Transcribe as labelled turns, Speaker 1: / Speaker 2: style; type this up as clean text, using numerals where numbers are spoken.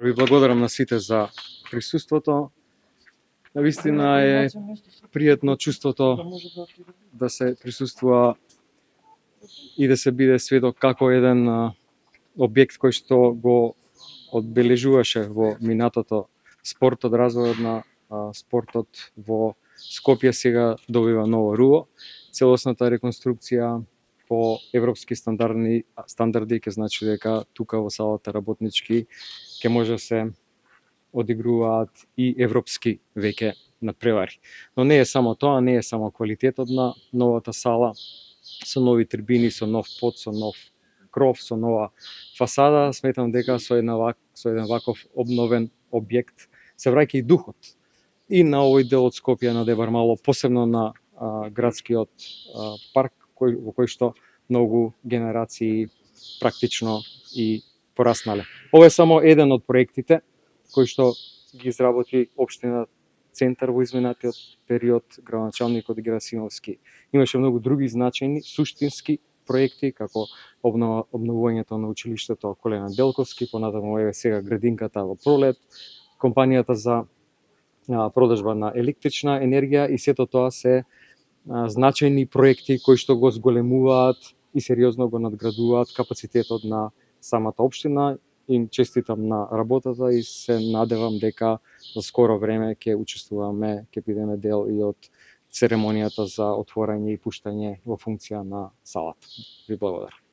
Speaker 1: Ви благодарам на сите за присуството. Навистина е пријатно чувството да се присуствува и да се биде сведок како еден објект кој што го одбележуваше во минатото спортот, развојот на спортот во Скопје сега добива ново руво. Целосната реконструкција по европски стандарди ќе значи дека тука во салата работнички ќе може да се одигруваат и европски веќе надпревари. Но не е само тоа, не е само квалитетот на новата сала со нови трибини, со нов под, со нов кров, со нова фасада. Сметам дека со еден ваков обновен објект се враќа и духот и на овој дел од Скопје, на Дебар мало, посебно на градскиот парк во кој што многу генерации практично и пораснале. Ова е само еден од проектите кој што ги изработи општина Центар во изминатиот период, градоначалникот Герасимовски. Имаше многу други значајни, суштински проекти, како обновувањето на училиштето Колена Делковски, понатаму еве сега градинката во Пролет, компанијата за продажба на електрична енергија, и сето тоа се значајни проекти кои што го зголемуваат и сериозно го надградуваат капацитетот на самата општина. Им честитам на работата и се надевам дека за скоро време ќе учествуваме, ќе бидеме дел и од церемонијата за отворање и пуштање во функција на салата. Ви благодарам.